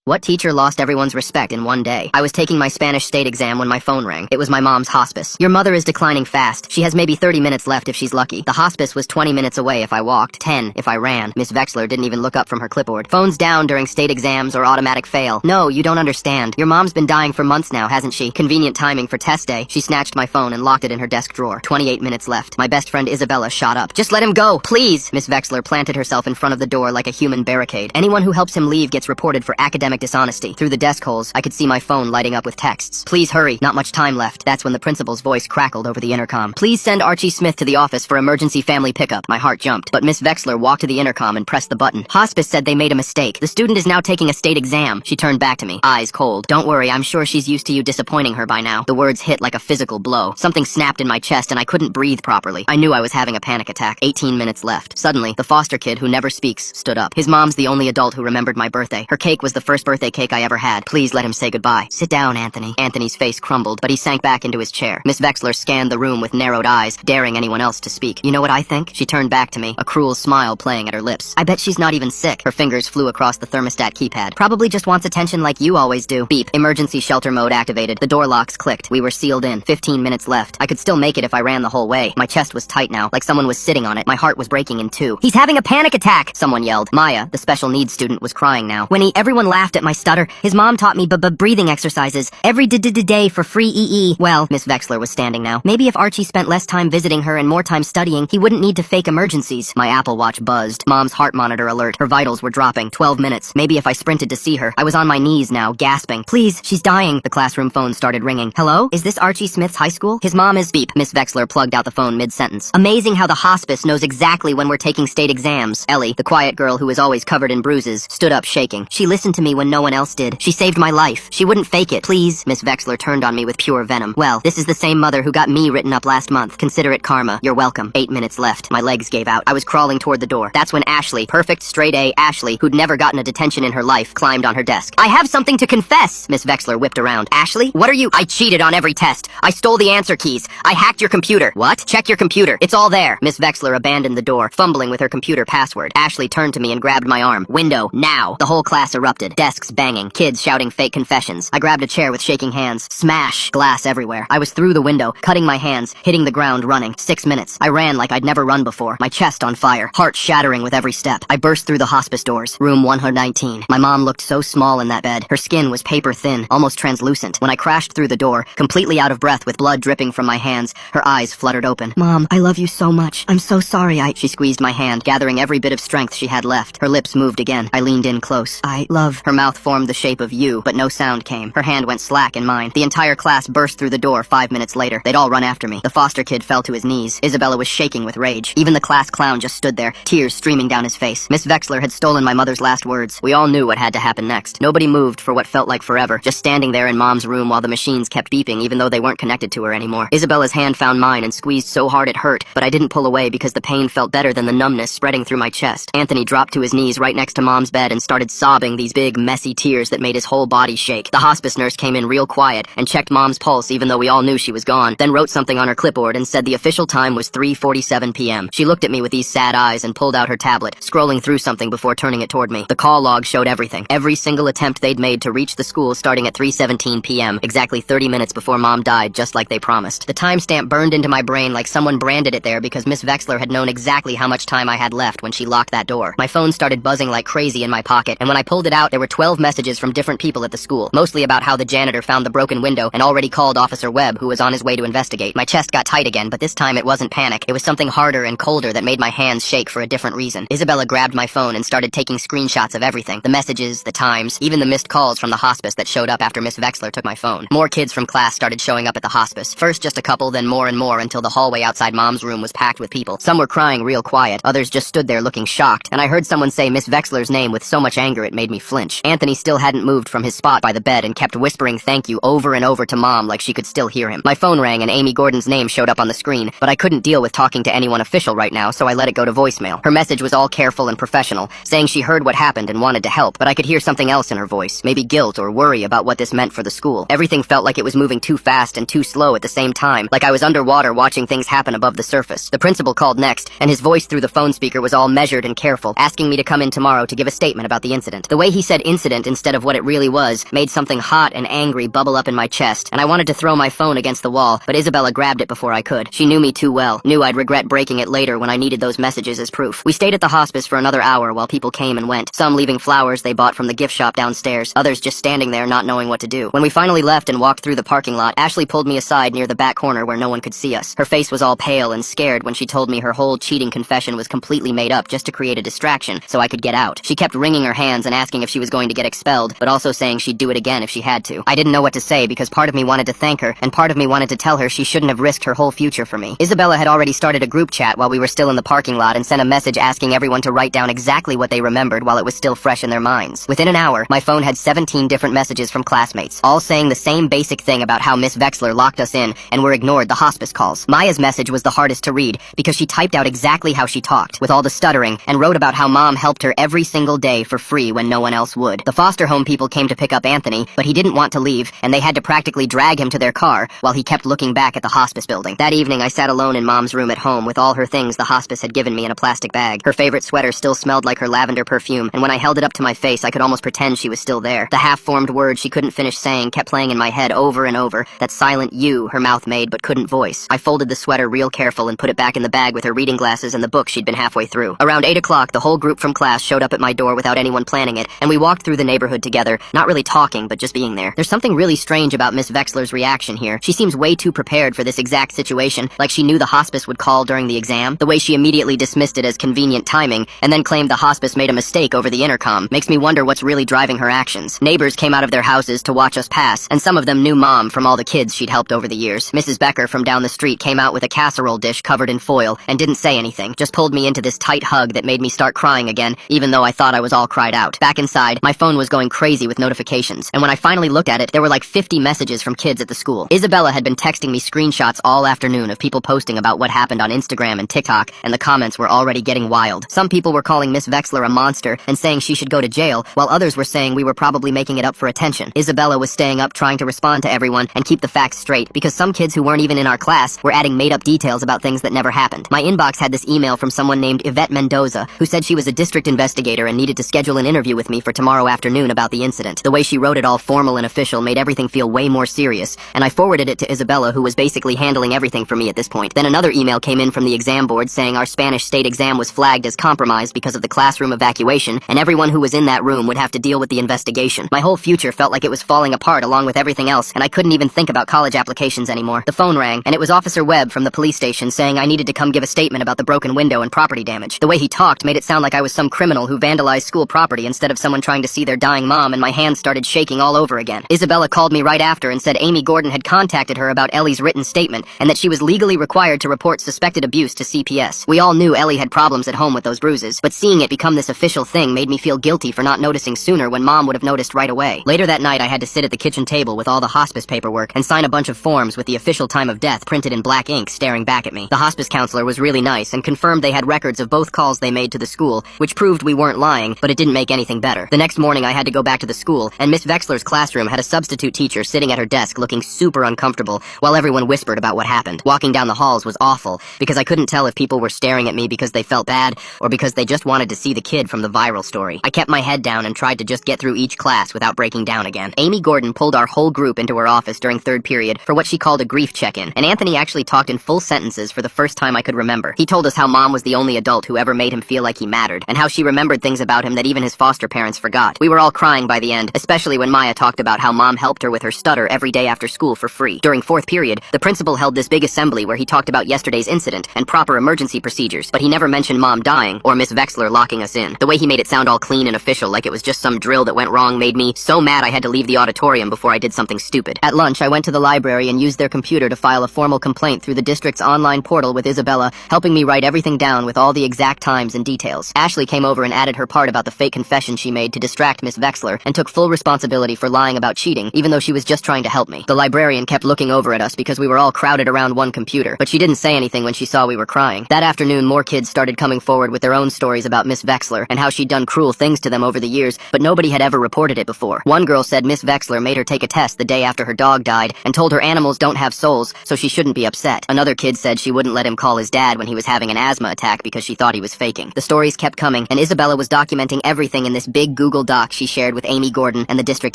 What teacher lost everyone's respect in one day? I was taking my Spanish state exam when my phone rang. It was my mom's hospice. Your mother is declining fast. She has maybe 30 minutes left if she's lucky. The hospice was 20 minutes away if I walked, 10 if I ran. Miss Vexler didn't even look up from her clipboard. Phones down during state exams or automatic fail. No, you don't understand. Your mom's been dying for months now, hasn't she? Convenient timing for test day. She snatched my phone and locked it in her desk drawer. 28 minutes left. My best friend Isabella shot up. Just let him go, please! Miss Vexler planted herself in front of the door like a human barricade. Anyone who helps him leave gets reported for academic dishonesty. Through the desk holes, I could see my phone lighting up with texts. Please hurry, not much time left. That's when the principal's voice crackled over the intercom. Please send Archie Smith to the office for emergency family pickup. My heart jumped, but Miss Vexler walked to the intercom and pressed the button. Hospice said they made a mistake. The student is now taking a state exam. She turned back to me, eyes cold. Don't worry, I'm sure she's used to you disappointing her by now. The words hit like a physical blow. Something snapped in my chest and I couldn't breathe properly. I knew I was having a panic attack. 18 minutes left. Suddenly, the foster kid who never speaks stood up. His mom's the only adult who remembered my birthday. Her cake was the first birthday cake I ever had. Please let him say goodbye. Sit down, Anthony. Anthony's face crumbled, but he sank back into his chair. Miss Vexler scanned the room with narrowed eyes, daring anyone else to speak. You know what I think? She turned back to me, a cruel smile playing at her lips. I bet she's not even sick. Her fingers flew across the thermostat keypad. Probably just wants attention like you always do. Beep. Emergency shelter mode activated. The door locks clicked. We were sealed in. 15 minutes left. I could still make it if I ran the whole way. My chest was tight now, like someone was sitting on it. My heart was breaking in two. He's having a panic attack! Someone yelled. Maya, the special needs student, was crying now. Everyone laughed at my stutter. His mom taught me breathing exercises every day for free EE. Well, Miss Vexler was standing now. Maybe if Archie spent less time visiting her and more time studying, he wouldn't need to fake emergencies. My Apple Watch buzzed. Mom's heart monitor alert. Her vitals were dropping. 12 minutes. Maybe if I sprinted to see her. I was on my knees now, gasping. Please, she's dying. The classroom phone started ringing. Hello? Is this Archie Smith's high school? His mom is beep. Miss Vexler plugged out the phone mid-sentence. Amazing how the hospice knows exactly when we're taking state exams. Ellie, the quiet girl who was always covered in bruises, stood up shaking. She listened to me when no one else did. She saved my life. She wouldn't fake it. Please. Miss Vexler turned on me with pure venom. Well, this is the same mother who got me written up last month. Consider it karma. You're welcome. 8 minutes left. My legs gave out. I was crawling toward the door. That's when Ashley, perfect straight A Ashley, who'd never gotten a detention in her life, climbed on her desk. I have something to confess! Miss Vexler whipped around. Ashley? What are you? I cheated on every test. I stole the answer keys. I hacked your computer. What? Check your computer. It's all there. Miss Vexler abandoned the door, fumbling with her computer password. Ashley turned to me and grabbed my arm. Window, now. The whole class erupted. Desks banging. Kids shouting fake confessions. I grabbed a chair with shaking hands. Smash! Glass everywhere. I was through the window, cutting my hands, hitting the ground, running. 6 minutes. I ran like I'd never run before. My chest on fire. Heart shattering with every step. I burst through the hospice doors. Room 119. My mom looked so small in that bed. Her skin was paper thin, almost translucent. When I crashed through the door, completely out of breath with blood dripping from my hands, her eyes fluttered open. Mom, I love you so much. I'm so sorry She squeezed my hand, gathering every bit of strength she had left. Her lips moved again. I leaned in close. I love. Her mouth formed the shape of U, but no sound came. Her hand went slack in mine. The entire class burst through the door 5 minutes later. They'd all run after me. The foster kid fell to his knees. Isabella was shaking with rage. Even the class clown just stood there, tears streaming down his face. Miss Vexler had stolen my mother's last words. We all knew what had to happen next. Nobody moved for what felt like forever, just standing there in Mom's room while the machines kept beeping even though they weren't connected to her anymore. Isabella's hand found mine and squeezed so hard it hurt, but I didn't pull away because the pain felt better than the numbness spreading through my chest. Anthony dropped to his knees right next to Mom's bed and started sobbing these big, messy tears that made his whole body shake. The hospice nurse came in real quiet and checked Mom's pulse even though we all knew she was gone, then wrote something on her clipboard and said the official time was 3:47 p.m. She looked at me with these sad eyes and pulled out her tablet, scrolling through something before turning it toward me. The call log showed everything. Every single attempt they'd made to reach the school starting at 3:17 p.m., exactly 30 minutes before Mom died, just like they promised. The timestamp burned into my brain like someone branded it there because Miss Vexler had known exactly how much time I had left when she locked that door. My phone started buzzing like crazy in my pocket, and when I pulled it out, there were 12 messages from different people at the school, mostly about how the janitor found the broken window and already called Officer Webb, who was on his way to investigate. My chest got tight again, but this time it wasn't panic. It was something harder and colder that made my hands shake for a different reason. Isabella grabbed my phone and started taking screenshots of everything. The messages, the times, even the missed calls from the hospice that showed up after Miss Vexler took my phone. More kids from class started showing up at the hospice. First just a couple, then more and more until the hallway outside Mom's room was packed with people. Some were crying real quiet, others just stood there looking shocked, and I heard someone say Miss Vexler's name with so much anger it made me flinch. Anthony still hadn't moved from his spot by the bed and kept whispering thank you over and over to Mom like she could still hear him. My phone rang and Amy Gordon's name showed up on the screen, but I couldn't deal with talking to anyone official right now, so I let it go to voicemail. Her message was all careful and professional, saying she heard what happened and wanted to help, but I could hear something else in her voice, maybe guilt or worry about what this meant for the school. Everything felt like it was moving too fast and too slow at the same time, like I was underwater watching things happen above the surface. The principal called next, and his voice through the phone speaker was all measured and careful, asking me to come in tomorrow to give a statement about the incident. The way he said incident instead of what it really was made something hot and angry bubble up in my chest, and I wanted to throw my phone against the wall, but Isabella grabbed it before I could. She knew me too well, knew I'd regret breaking it later when I needed those messages as proof. We stayed at the hospice for another hour while people came and went, some leaving flowers they bought from the gift shop downstairs, others just standing there not knowing what to do. When we finally left and walked through the parking lot, Ashley pulled me aside near the back corner where no one could see us. Her face was all pale and scared when she told me her whole cheating confession was completely made up just to create a distraction so I could get out. She kept wringing her hands and asking if she was going to get expelled, but also saying she'd do it again if she had to. I didn't know what to say because part of me wanted to thank her, and part of me wanted to tell her she shouldn't have risked her whole future for me. Isabella had already started a group chat while we were still in the parking lot and sent a message asking everyone to write down exactly what they remembered while it was still fresh in their minds. Within an hour, my phone had 17 different messages from classmates, all saying the same basic thing about how Miss Vexler locked us in and were ignored the hospice calls. Maya's message was the hardest to read because she typed out exactly how she talked, with all the stuttering, and wrote about how Mom helped her every single day for free when no one else would. The foster home people came to pick up Anthony, but he didn't want to leave, and they had to practically drag him to their car while he kept looking back at the hospice building. That evening, I sat alone in Mom's room at home with all her things the hospice had given me in a plastic bag. Her favorite sweater still smelled like her lavender perfume, and when I held it up to my face, I could almost pretend she was still there. The half-formed word she couldn't finish saying kept playing in my head over and over, that silent U her mouth made but couldn't voice. I folded the sweater real careful and put it back in the bag with her reading glasses and the book she'd been halfway through. Around 8 o'clock, the whole group from class showed up at my door without anyone planning it, and we walked through the neighborhood together, not really talking, but just being there. There's something really strange about Miss Vexler's reaction here. She seems way too prepared for this exact situation, like she knew the hospice would call during the exam. The way she immediately dismissed it as convenient timing, and then claimed the hospice made a mistake over the intercom, makes me wonder what's really driving her actions. Neighbors came out of their houses to watch us pass, and some of them knew Mom from all the kids she'd helped over the years. Mrs. Becker from down the street came out with a casserole dish covered in foil, and didn't say anything, just pulled me into this tight hug that made me start crying again, even though I thought I was all cried out. Back inside, my phone was going crazy with notifications, and when I finally looked at it, there were like 50 messages from kids at the school. Isabella had been texting me screenshots all afternoon of people posting about what happened on Instagram and TikTok, and the comments were already getting wild. Some people were calling Miss Vexler a monster and saying she should go to jail, while others were saying we were probably making it up for attention. Isabella was staying up trying to respond to everyone and keep the facts straight, because some kids who weren't even in our class were adding made-up details about things that never happened. My inbox had this email from someone named Yvette Mendoza, who said she was a district investigator and needed to schedule an interview with me for tomorrow afternoon about the incident. The way she wrote it all formal and official made everything feel way more serious, and I forwarded it to Isabella, who was basically handling everything for me at this point. Then another email came in from the exam board saying our Spanish state exam was flagged as compromised because of the classroom evacuation, and everyone who was in that room would have to deal with the investigation. My whole future felt like it was falling apart along with everything else, and I couldn't even think about college applications anymore. The phone rang, and it was Officer Webb from the police station saying I needed to come give a statement about the broken window and property damage. The way he talked made it sound like I was some criminal who vandalized school property instead of someone trying to see their dying mom, and my hands started shaking all over again. Isabella called me right after and said Amy Gordon had contacted her about Ellie's written statement, and that she was legally required to report suspected abuse to CPS. We all knew Ellie had problems at home with those bruises, but seeing it become this official thing made me feel guilty for not noticing sooner when Mom would have noticed right away. Later that night, I had to sit at the kitchen table with all the hospice paperwork and sign a bunch of forms with the official time of death printed in black ink staring back at me. The hospice counselor was really nice and confirmed they had records of both calls they made to the school, which proved we weren't lying, but it didn't make anything better. The next morning, I had to go back to the school, and Miss Vexler's classroom had a substitute teacher sitting at her desk looking super uncomfortable while everyone whispered about what happened. Walking down the halls was awful because I couldn't tell if people were staring at me because they felt bad or because they just wanted to see the kid from the viral story. I kept my head down and tried to just get through each class without breaking down again. Amy Gordon pulled our whole group into her office during third period for what she called a grief check-in, and Anthony actually talked in full sentences for the first time I could remember. He told us how Mom was the only adult who ever made him feel like he mattered, and how she remembered things about him that even his foster parents forgot. We were all crying by the end, especially when Maya talked about how Mom helped her with her stutter every day after school for free. During fourth period, the principal held this big assembly where he talked about yesterday's incident and proper emergency procedures, but he never mentioned Mom dying or Miss Vexler locking us in. The way he made it sound all clean and official like it was just some drill that went wrong made me so mad I had to leave the auditorium before I did something stupid. At lunch, I went to the library and used their computer to file a formal complaint through the district's online portal with Isabella, helping me write everything down with all the exact times and details. Ashley came over and added her part about the fake confession she made to distract Miss Vexler, and took full responsibility for lying about cheating, even though she was just trying to help me. The librarian kept looking over at us because we were all crowded around one computer, but she didn't say anything when she saw we were crying. That afternoon, more kids started coming forward with their own stories about Miss Vexler and how she'd done cruel things to them over the years, but nobody had ever reported it before. One girl said Miss Vexler made her take a test the day after her dog died and told her animals don't have souls, so she shouldn't be upset. Another kid said she wouldn't let him call his dad when he was having an asthma attack because she thought he was faking. The stories kept coming, and Isabella was documenting everything in this big Google Google Doc she shared with Amy Gordon and the district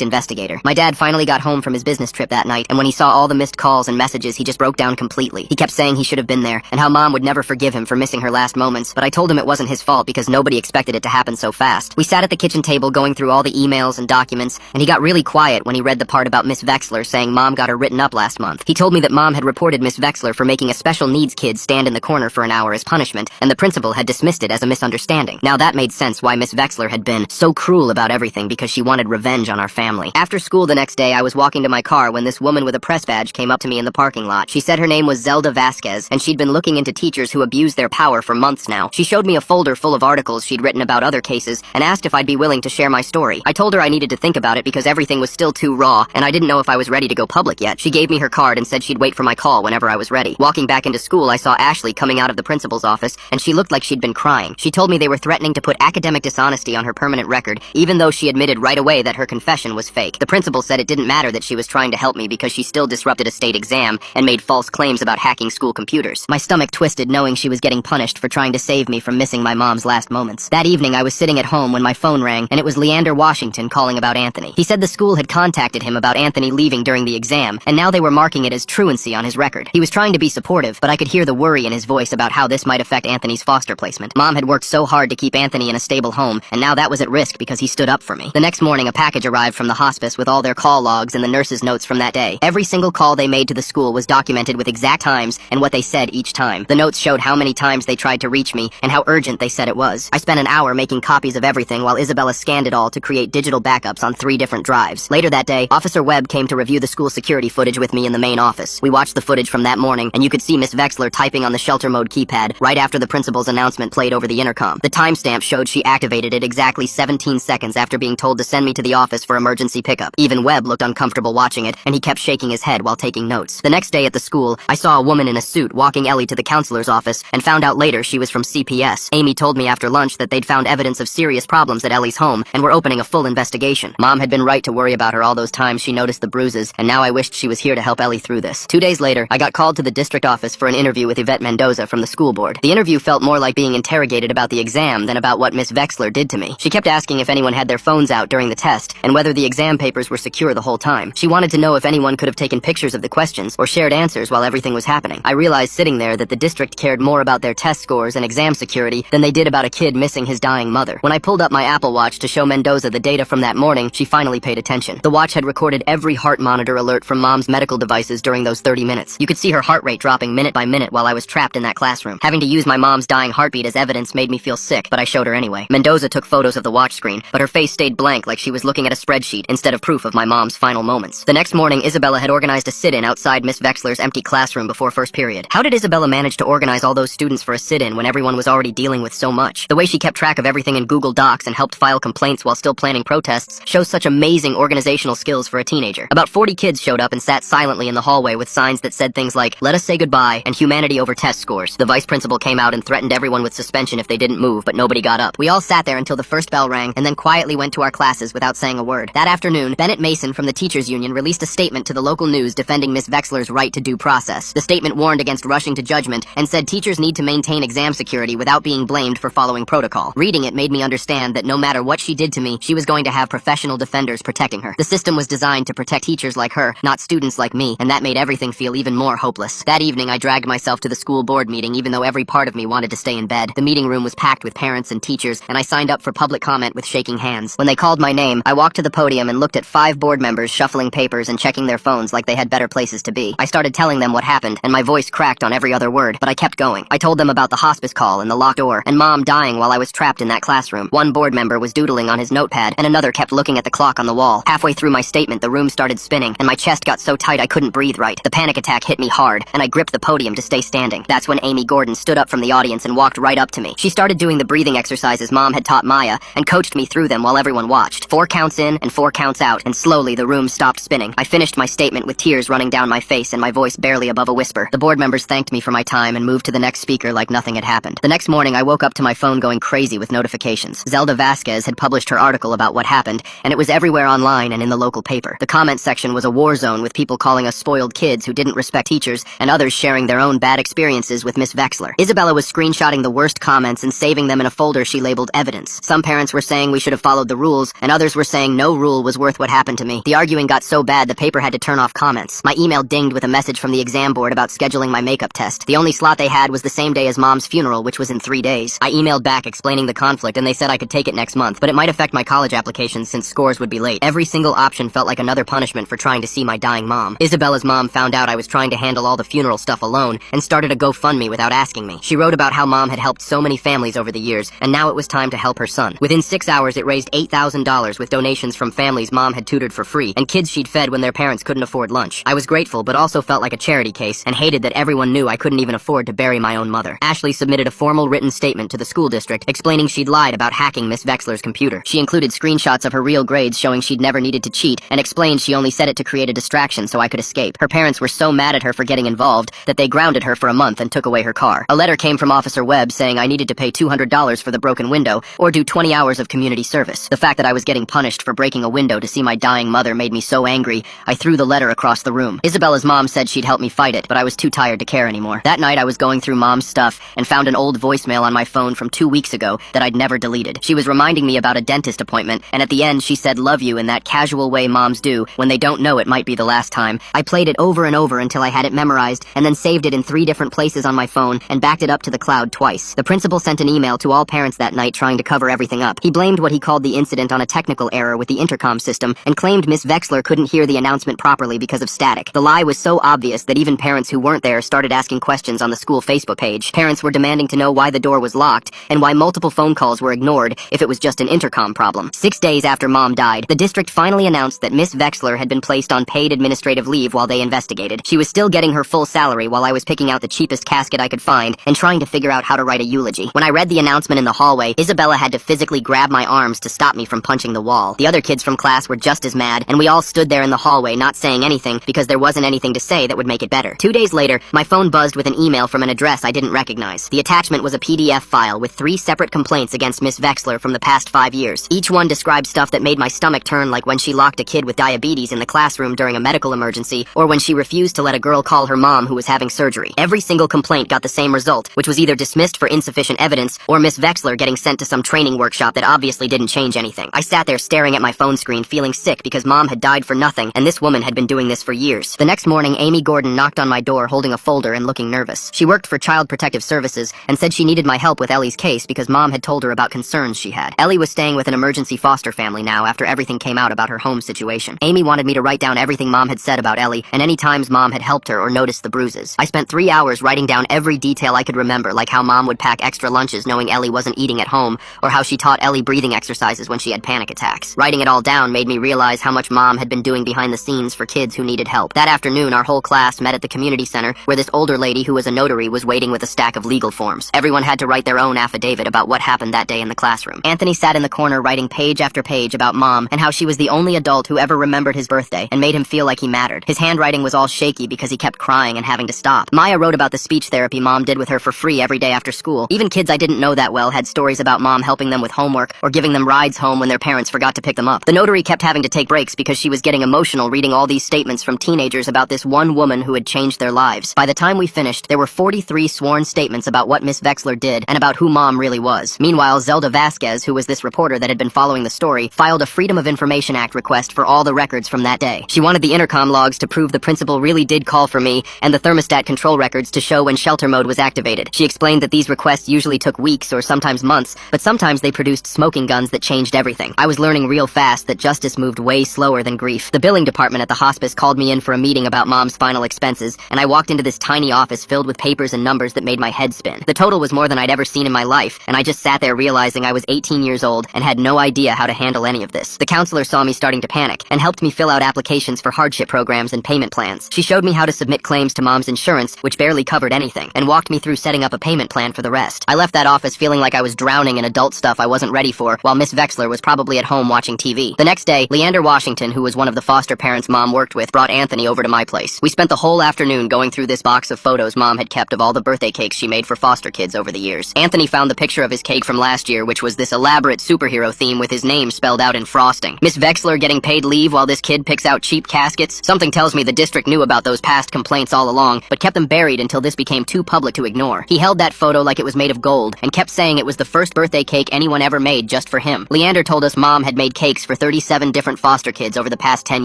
investigator. My dad finally got home from his business trip that night, and when he saw all the missed calls and messages, he just broke down completely. He kept saying he should have been there, and how Mom would never forgive him for missing her last moments, but I told him it wasn't his fault because nobody expected it to happen so fast. We sat at the kitchen table going through all the emails and documents, and he got really quiet when he read the part about Miss Vexler saying Mom got her written up last month. He told me that Mom had reported Miss Vexler for making a special needs kid stand in the corner for an hour as punishment, and the principal had dismissed it as a misunderstanding. Now that made sense why Miss Vexler had been so cruel about everything, because she wanted revenge on our family. After school the next day, I was walking to my car when this woman with a press badge came up to me in the parking lot. She said her name was Zelda Vasquez, and she'd been looking into teachers who abuse their power for months now. She showed me a folder full of articles she'd written about other cases and asked if I'd be willing to share my story. I told her I needed to think about it because everything was still too raw, and I didn't know if I was ready to go public yet. She gave me her card and said she'd wait for my call whenever I was ready. Walking back into school, I saw Ashley coming out of the principal's office, and she looked like she'd been crying. She told me they were threatening to put academic dishonesty on her permanent record, even though she admitted right away that her confession was fake. The principal said it didn't matter that she was trying to help me because she still disrupted a state exam and made false claims about hacking school computers. My stomach twisted knowing she was getting punished for trying to save me from missing my mom's last moments. That evening, I was sitting at home when my phone rang, and it was Leander Washington calling about Anthony. He said the school had contacted him about Anthony leaving during the exam, and now they were marking it as truancy on his record. He was trying to be supportive, but I could hear the worry in his voice about how this might affect Anthony's foster placement. Mom had worked so hard to keep Anthony in a stable home, and now that was at risk because he stood up for me. The next morning, a package arrived from the hospice with all their call logs and the nurses' notes from that day. Every single call they made to the school was documented with exact times and what they said each time. The notes showed how many times they tried to reach me and how urgent they said it was. I spent an hour making copies of everything while Isabella scanned it all to create digital backups on 3 different drives. Later that day, Officer Webb came to review the school security footage with me in the main office. We watched the footage from that morning, and you could see Miss Vexler typing on the shelter mode keypad right after the principal's announcement played over the intercom. The timestamp showed she activated it exactly 17 seconds after being told to send me to the office for emergency pickup. Even Webb looked uncomfortable watching it, and he kept shaking his head while taking notes. The next day at the school, I saw a woman in a suit walking Ellie to the counselor's office and found out later she was from CPS. Amy told me after lunch that they'd found evidence of serious problems at Ellie's home and were opening a full investigation. Mom had been right to worry about her all those times she noticed the bruises, and now I wished she was here to help Ellie through this. 2 days later, I got called to the district office for an interview with Yvette Mendoza from the school board. The interview felt more like being interrogated about the exam than about what Miss Vexler did to me. She kept asking if anyone had their phones out during the test and whether the exam papers were secure the whole time. She wanted to know if anyone could have taken pictures of the questions or shared answers while everything was happening. I realized sitting there that the district cared more about their test scores and exam security than they did about a kid missing his dying mother. When I pulled up my Apple Watch to show Mendoza the data from that morning, she finally paid attention. The watch had recorded every heart monitor alert from Mom's medical devices during those 30 minutes. You could see her heart rate dropping minute by minute while I was trapped in that classroom. Having to use my mom's dying heartbeat as evidence made me feel sick, but I showed her anyway. Mendoza took photos of the watch screen, but her face stayed blank like she was looking at a spreadsheet instead of proof of my mom's final moments. The next morning, Isabella had organized a sit-in outside Miss Vexler's empty classroom before first period. How did Isabella manage to organize all those students for a sit-in when everyone was already dealing with so much? The way she kept track of everything in Google Docs and helped file complaints while still planning protests shows such amazing organizational skills for a teenager. About 40 kids showed up and sat silently in the hallway with signs that said things like, "Let us say goodbye," and "Humanity over test scores." The vice principal came out and threatened everyone with suspension if they didn't move, but nobody got up. We all sat there until the first bell rang and then quietly went to our classes without saying a word. That afternoon, Bennett Mason from the Teachers Union released a statement to the local news defending Miss Vexler's right to due process. The statement warned against rushing to judgment and said teachers need to maintain exam security without being blamed for following protocol. Reading it made me understand that no matter what she did to me, she was going to have professional defenders protecting her. The system was designed to protect teachers like her, not students like me, and that made everything feel even more hopeless. That evening, I dragged myself to the school board meeting even though every part of me wanted to stay in bed. The meeting room was packed with parents and teachers, and I signed up for public comment with shaking hands. When they called my name, I walked to the podium and looked at 5 board members shuffling papers and checking their phones like they had better places to be. I started telling them what happened, and my voice cracked on every other word, but I kept going. I told them about the hospice call and the locked door, and Mom dying while I was trapped in that classroom. One board member was doodling on his notepad, and another kept looking at the clock on the wall. Halfway through my statement, the room started spinning, and my chest got so tight I couldn't breathe right. The panic attack hit me hard, and I gripped the podium to stay standing. That's when Amy Gordon stood up from the audience and walked right up to me. She started doing the breathing exercises Mom had taught Maya, and coached me through them while everyone watched. 4 counts in and 4 counts out, and slowly the room stopped spinning. I finished my statement with tears running down my face and my voice barely above a whisper. The board members thanked me for my time and moved to the next speaker like nothing had happened. The next morning, I woke up to my phone going crazy with notifications. Zelda Vasquez had published her article about what happened, and it was everywhere online and in the local paper. The comment section was a war zone with people calling us spoiled kids who didn't respect teachers, and others sharing their own bad experiences with Miss Vexler. Isabella was screenshotting the worst comments and saving them in a folder she labeled evidence. Some parents were saying we should have have followed the rules, and others were saying no rule was worth what happened to me. The arguing got so bad the paper had to turn off comments. My email dinged with a message from the exam board about scheduling my makeup test. The only slot they had was the same day as Mom's funeral, which was in 3 days. I emailed back explaining the conflict, and they said I could take it next month, but it might affect my college applications since scores would be late. Every single option felt like another punishment for trying to see my dying mom. Isabella's mom found out I was trying to handle all the funeral stuff alone and started a GoFundMe without asking me. She wrote about how Mom had helped so many families over the years, and now it was time to help her son. Within 6 hours, it raised $8,000 with donations from families Mom had tutored for free and kids she'd fed when their parents couldn't afford lunch. I was grateful, but also felt like a charity case and hated that everyone knew I couldn't even afford to bury my own mother. Ashley submitted a formal written statement to the school district explaining she'd lied about hacking Miss Vexler's computer. She included screenshots of her real grades showing she'd never needed to cheat and explained she only said it to create a distraction so I could escape. Her parents were so mad at her for getting involved that they grounded her for a month and took away her car. A letter came from Officer Webb saying I needed to pay $200 for the broken window or do 20 hours of community service. The fact that I was getting punished for breaking a window to see my dying mother made me so angry, I threw the letter across the room. Isabella's mom said she'd help me fight it, but I was too tired to care anymore. That night I was going through Mom's stuff and found an old voicemail on my phone from 2 weeks ago that I'd never deleted. She was reminding me about a dentist appointment, and at the end she said love you in that casual way moms do when they don't know it might be the last time. I played it over and over until I had it memorized, and then saved it in 3 different places on my phone and backed it up to the cloud twice. The principal sent an email to all parents that night trying to cover everything up. He blamed what he called the incident on a technical error with the intercom system and claimed Miss Vexler couldn't hear the announcement properly because of static. The lie was so obvious that even parents who weren't there started asking questions on the school Facebook page. Parents were demanding to know why the door was locked and why multiple phone calls were ignored if it was just an intercom problem. 6 days after Mom died, the district finally announced that Miss Vexler had been placed on paid administrative leave while they investigated. She was still getting her full salary while I was picking out the cheapest casket I could find and trying to figure out how to write a eulogy. When I read the announcement in the hallway, Isabella had to physically grab my arms to stop me from punching the wall. The other kids from class were just as mad, and we all stood there in the hallway not saying anything because there wasn't anything to say that would make it better. 2 days later, my phone buzzed with an email from an address I didn't recognize. The attachment was a PDF file with 3 separate complaints against Miss Vexler from the past 5 years. Each one described stuff that made my stomach turn, like when she locked a kid with diabetes in the classroom during a medical emergency, or when she refused to let a girl call her mom who was having surgery. Every single complaint got the same result, which was either dismissed for insufficient evidence or Miss Vexler getting sent to some training workshop that obviously didn't change anything. I sat there staring at my phone screen feeling sick because Mom had died for nothing and this woman had been doing this for years. The next morning, Amy Gordon knocked on my door holding a folder and looking nervous. She worked for Child Protective Services and said she needed my help with Ellie's case because Mom had told her about concerns she had. Ellie was staying with an emergency foster family now after everything came out about her home situation. Amy wanted me to write down everything Mom had said about Ellie and any times Mom had helped her or noticed the bruises. I spent 3 hours writing down every detail I could remember, like how Mom would pack extra lunches knowing Ellie wasn't eating at home, or how she taught Ellie breathing exercises when she had panic attacks. Writing it all down made me realize how much Mom had been doing behind the scenes for kids who needed help. That afternoon, our whole class met at the community center where this older lady who was a notary was waiting with a stack of legal forms. Everyone had to write their own affidavit about what happened that day in the classroom. Anthony sat in the corner writing page after page about Mom and how she was the only adult who ever remembered his birthday and made him feel like he mattered. His handwriting was all shaky because he kept crying and having to stop. Maya wrote about the speech therapy Mom did with her for free every day after school. Even kids I didn't know that well had stories about Mom helping them with homework or giving them rides home when their parents forgot to pick them up. The notary kept having to take breaks because she was getting emotional reading all these statements from teenagers about this one woman who had changed their lives. By the time we finished, there were 43 sworn statements about what Miss Vexler did and about who Mom really was. Meanwhile, Zelda Vasquez, who was this reporter that had been following the story, filed a Freedom of Information Act request for all the records from that day. She wanted the intercom logs to prove the principal really did call for me and the thermostat control records to show when shelter mode was activated. She explained that these requests usually took weeks or sometimes months, but sometimes they produced smoking guns that changed everything. I was learning real fast that justice moved way slower than grief. The billing department at the hospice called me in for a meeting about Mom's final expenses, and I walked into this tiny office filled with papers and numbers that made my head spin. The total was more than I'd ever seen in my life, and I just sat there realizing I was 18 years old and had no idea how to handle any of this. The counselor saw me starting to panic and helped me fill out applications for hardship programs and payment plans. She showed me how to submit claims to Mom's insurance, which barely covered anything, and walked me through setting up a payment plan for the rest. I left that office feeling like I was drowning in adult stuff I wasn't ready for, while Miss Vexler was probably at home watching TV. The next day, Leander Washington, who was one of the foster parents Mom worked with, brought Anthony over to my place. We spent the whole afternoon going through this box of photos Mom had kept of all the birthday cakes she made for foster kids over the years. Anthony found the picture of his cake from last year, which was this elaborate superhero theme with his name spelled out in frosting. Miss Vexler getting paid leave while this kid picks out cheap caskets? Something tells me the district knew about those past complaints all along, but kept them buried until this became too public to ignore. He held that photo like it was made of gold, and kept saying it was the first birthday cake anyone ever made just for him. him. Leander told us Mom had made cakes for 37 different foster kids over the past 10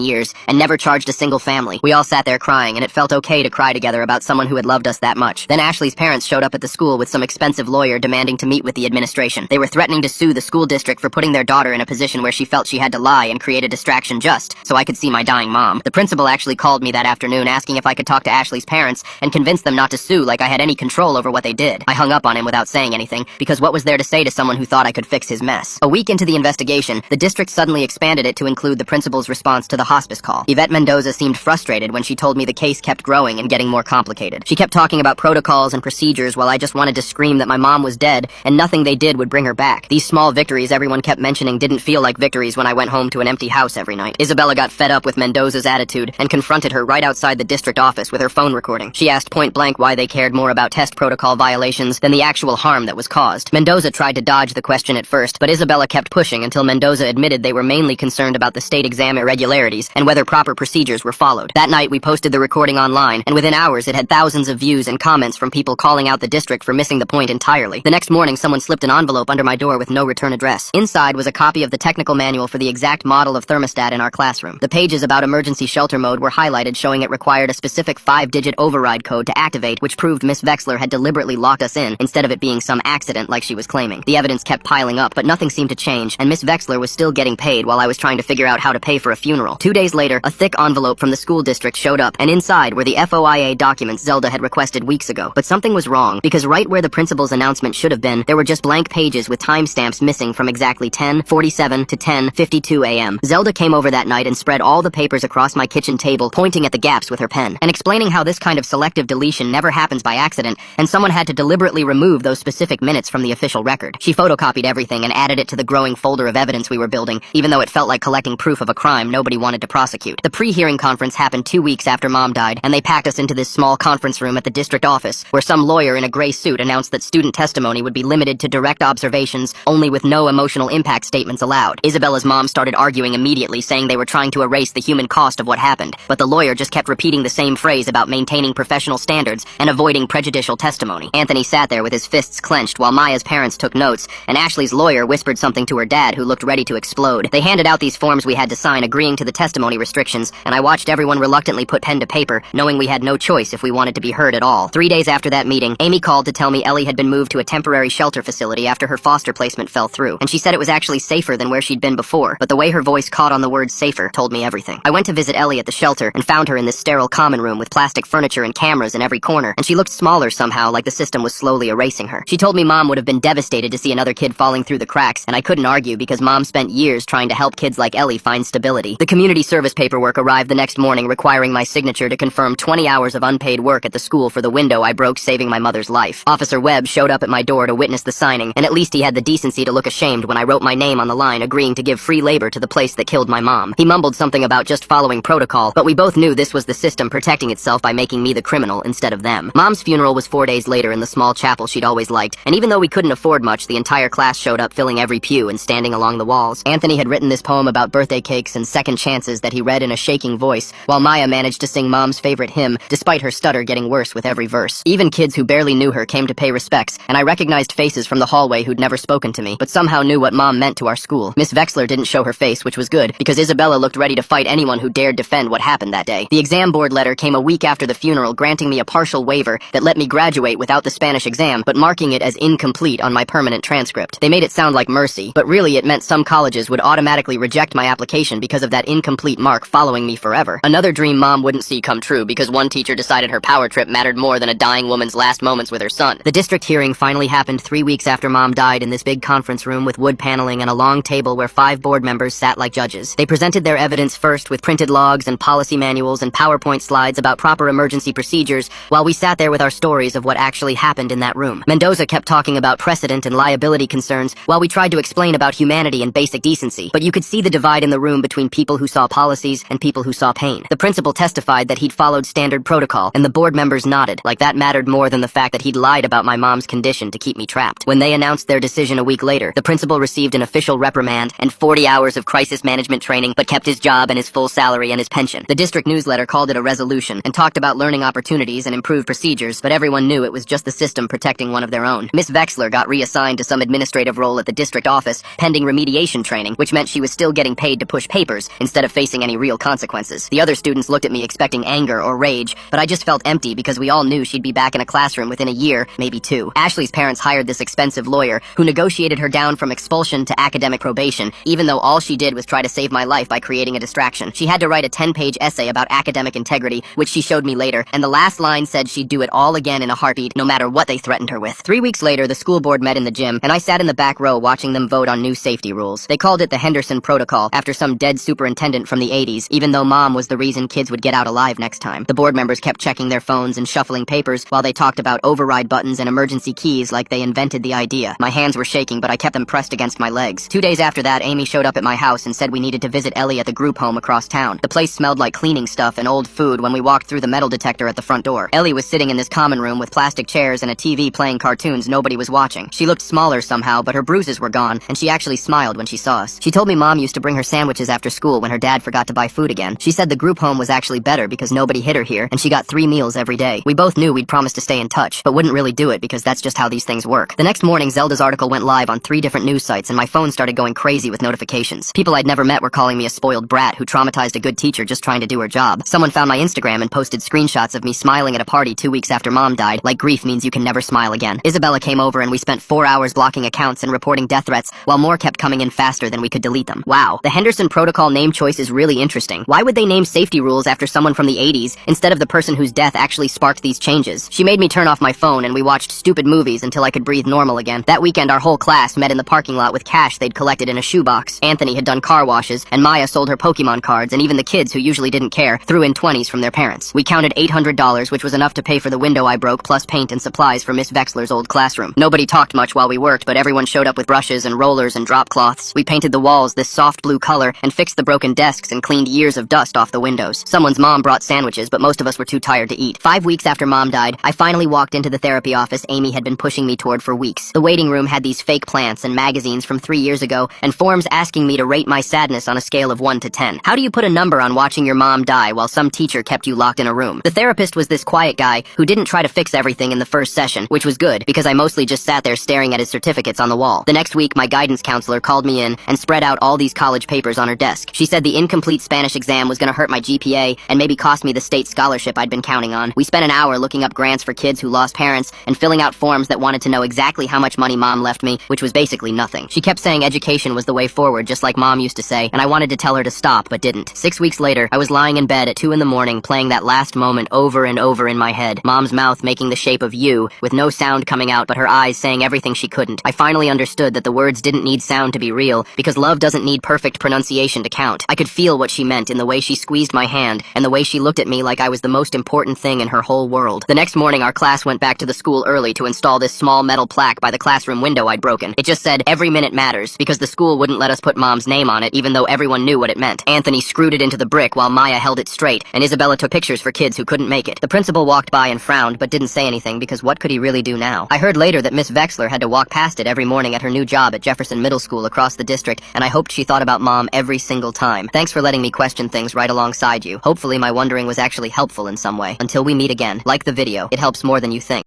years and never charged a single family. We all sat there crying, and it felt okay to cry together about someone who had loved us that much. Then Ashley's parents showed up at the school with some expensive lawyer demanding to meet with the administration. They were threatening to sue the school district for putting their daughter in a position where she felt she had to lie and create a distraction just so I could see my dying mom. The principal actually called me that afternoon asking if I could talk to Ashley's parents and convince them not to sue like I had any control over what they did. I hung up on him without saying anything, because what was there to say to someone who thought I could fix his mess? A week into the investigation, the district suddenly expanded it to include the principal's response to the hospice call. Yvette Mendoza seemed frustrated when she told me the case kept growing and getting more complicated. She kept talking about protocols and procedures while I just wanted to scream that my mom was dead and nothing they did would bring her back. These small victories everyone kept mentioning didn't feel like victories when I went home to an empty house every night. Isabella got fed up with Mendoza's attitude and confronted her right outside the district office with her phone recording. She asked point blank why they cared more about test protocol violations than the actual harm that was caused. Mendoza tried to dodge the question at first, but Isabella kept pushing until Mendoza admitted they were mainly concerned about the state exam irregularities and whether proper procedures were followed. That night, we posted the recording online, and within hours it had thousands of views and comments from people calling out the district for missing the point entirely. The next morning, someone slipped an envelope under my door with no return address. Inside was a copy of the technical manual for the exact model of thermostat in our classroom. The pages about emergency shelter mode were highlighted, showing it required a specific 5-digit override code to activate, which proved Miss Vexler had deliberately locked us in instead of it being some accident like she was claiming. The evidence kept piling up, but nothing seemed to change, and Miss Vexler was still getting paid while I was trying to figure out how to pay for a funeral. 2 days later, a thick envelope from the school district showed up, and inside were the FOIA documents Zelda had requested weeks ago. But something was wrong, because right where the principal's announcement should have been, there were just blank pages with timestamps missing from exactly 10:47 to 10:52 a.m. Zelda came over that night and spread all the papers across my kitchen table, pointing at the gaps with her pen, and explaining how this kind of selective deletion never happens by accident, and someone had to deliberately remove those specific minutes from the official record. She photocopied everything and added it to the growing folder of evidence we were building, even though it felt like collecting proof of a crime nobody wanted to prosecute. The pre-hearing conference happened 2 weeks after Mom died, and they packed us into this small conference room at the district office, where some lawyer in a gray suit announced that student testimony would be limited to direct observations, only with no emotional impact statements allowed. Isabella's mom started arguing immediately, saying they were trying to erase the human cost of what happened, but the lawyer just kept repeating the same phrase about maintaining professional standards and avoiding prejudicial testimony. Anthony sat there with his fists clenched while Maya's parents took notes, and Ashley's lawyer whispered something to her dad, who looked ready to explode. They handed out these forms we had to sign agreeing to the testimony restrictions, and I watched everyone reluctantly put pen to paper, knowing we had no choice if we wanted to be heard at all. 3 days after that meeting, Amy called to tell me Ellie had been moved to a temporary shelter facility after her foster placement fell through, and she said it was actually safer than where she'd been before, but the way her voice caught on the word safer told me everything. I went to visit Ellie at the shelter and found her in this sterile common room with plastic furniture and cameras in every corner, and she looked smaller somehow, like the system was slowly erasing her. She told me Mom would have been devastated to see another kid falling through the cracks, and I couldn't argue because Mom spent years trying to help kids like Ellie find stability. The community service paperwork arrived the next morning requiring my signature to confirm 20 hours of unpaid work at the school for the window I broke saving my mother's life. Officer Webb showed up at my door to witness the signing, and at least he had the decency to look ashamed when I wrote my name on the line agreeing to give free labor to the place that killed my mom. He mumbled something about just following protocol, but we both knew this was the system protecting itself by making me the criminal instead of them. Mom's funeral was 4 days later in the small chapel she'd always liked, and even though we couldn't afford much, the entire class showed up, filling every pew and standing along the walls. Anthony had written this poem about birthday cakes and second chances that he read in a shaking voice, while Maya managed to sing Mom's favorite hymn, despite her stutter getting worse with every verse. Even kids who barely knew her came to pay respects, and I recognized faces from the hallway who'd never spoken to me, but somehow knew what Mom meant to our school. Miss Vexler didn't show her face, which was good, because Isabella looked ready to fight anyone who dared defend what happened that day. The exam board letter came a week after the funeral, granting me a partial waiver that let me graduate without the Spanish exam, but marking it as incomplete on my permanent transcript. They made it sound like mercy, but really it meant some colleges would automatically reject my application because of that incomplete mark following me forever. Another dream Mom wouldn't see come true because one teacher decided her power trip mattered more than a dying woman's last moments with her son. The district hearing finally happened 3 weeks after Mom died in this big conference room with wood paneling and a long table where 5 board members sat like judges. They presented their evidence first with printed logs and policy manuals and PowerPoint slides about proper emergency procedures, while we sat there with our stories of what actually happened in that room. Mendoza kept talking about precedent and liability concerns while we tried to explain about humanity and basic decency, but you could see the divide in the room between people who saw policies and people who saw pain. The principal testified that he'd followed standard protocol, and the board members nodded, like that mattered more than the fact that he'd lied about my mom's condition to keep me trapped. When they announced their decision a week later, the principal received an official reprimand and 40 hours of crisis management training, but kept his job and his full salary and his pension. The district newsletter called it a resolution and talked about learning opportunities and improved procedures, but everyone knew it was just the system protecting one of their own. Miss Vexler got reassigned to some administrative role at the district district office pending remediation training, which meant she was still getting paid to push papers instead of facing any real consequences. The other students looked at me expecting anger or rage, but I just felt empty because we all knew she'd be back in a classroom within a year, maybe two. Ashley's parents hired this expensive lawyer who negotiated her down from expulsion to academic probation, even though all she did was try to save my life by creating a distraction. She had to write a 10-page essay about academic integrity, which she showed me later, and the last line said she'd do it all again in a heartbeat, no matter what they threatened her with. 3 weeks later, the school board met in the gym, and I sat in the back row watching them vote on new safety rules. They called it the Henderson Protocol, after some dead superintendent from the 80s, even though Mom was the reason kids would get out alive next time. The board members kept checking their phones and shuffling papers while they talked about override buttons and emergency keys like they invented the idea. My hands were shaking, but I kept them pressed against my legs. 2 days after that, Amy showed up at my house and said we needed to visit Ellie at the group home across town. The place smelled like cleaning stuff and old food when we walked through the metal detector at the front door. Ellie was sitting in this common room with plastic chairs and a TV playing cartoons nobody was watching. She looked smaller somehow, but her bruises were gone, and she actually smiled when she saw us. She told me Mom used to bring her sandwiches after school when her dad forgot to buy food again. She said the group home was actually better because nobody hit her here, and she got 3 meals every day. We both knew we'd promised to stay in touch, but wouldn't really do it because that's just how these things work. The next morning, Zelda's article went live on 3 different news sites, and my phone started going crazy with notifications. People I'd never met were calling me a spoiled brat who traumatized a good teacher just trying to do her job. Someone found my Instagram and posted screenshots of me smiling at a party 2 weeks after Mom died, like grief means you can never smile again. Isabella came over and we spent 4 hours blocking accounts and reporting death threats, while more kept coming in faster than we could delete them. Wow, the Henderson Protocol name choice is really interesting. Why would they name safety rules after someone from the 80s instead of the person whose death actually sparked these changes? She made me turn off my phone and we watched stupid movies until I could breathe normal again. That weekend our whole class met in the parking lot with cash they'd collected in a shoebox. Anthony had done car washes, and Maya sold her Pokemon cards, and even the kids who usually didn't care threw in 20s from their parents. We counted $800, which was enough to pay for the window I broke, plus paint and supplies for Miss Vexler's old classroom. Nobody talked much while we worked, but everyone showed up with brushes and rollers and drop cloths. We painted the walls this soft blue color and fixed the broken desks and cleaned years of dust off the windows. Someone's mom brought sandwiches, but most of us were too tired to eat. 5 weeks after Mom died, I finally walked into the therapy office Amy had been pushing me toward for weeks. The waiting room had these fake plants and magazines from 3 years ago, and forms asking me to rate my sadness on a scale of 1 to 10. How do you put a number on watching your mom die while some teacher kept you locked in a room? The therapist was this quiet guy who didn't try to fix everything in the first session, which was good because I mostly just sat there staring at his certificates on the wall. The next week, my guidance counselor called me in and spread out all these college papers on her desk. She said the incomplete Spanish exam was gonna hurt my GPA and maybe cost me the state scholarship I'd been counting on. We spent an hour looking up grants for kids who lost parents and filling out forms that wanted to know exactly how much money Mom left me, which was basically nothing. She kept saying education was the way forward, just like Mom used to say, and I wanted to tell her to stop, but didn't. 6 weeks later, I was lying in bed at 2 in the morning playing that last moment over and over in my head. Mom's mouth making the shape of U, with no sound coming out but her eyes saying everything she couldn't. I finally understood that the words didn't need sound to be real, because love doesn't need perfect pronunciation to count. I could feel what she meant in the way she squeezed my hand, and the way she looked at me like I was the most important thing in her whole world. The next morning, our class went back to the school early to install this small metal plaque by the classroom window I'd broken. It just said, "Every minute matters," because the school wouldn't let us put Mom's name on it, even though everyone knew what it meant. Anthony screwed it into the brick while Maya held it straight, and Isabella took pictures for kids who couldn't make it. The principal walked by and frowned, but didn't say anything because what could he really do now? I heard later that Miss Vexler had to walk past it every morning at her new job at Jefferson Middle School across the district, and I hoped she thought about Mom every single time. Thanks for letting me question things right alongside you. Hopefully my wondering was actually helpful in some way. Until we meet again, like the video. It helps more than you think.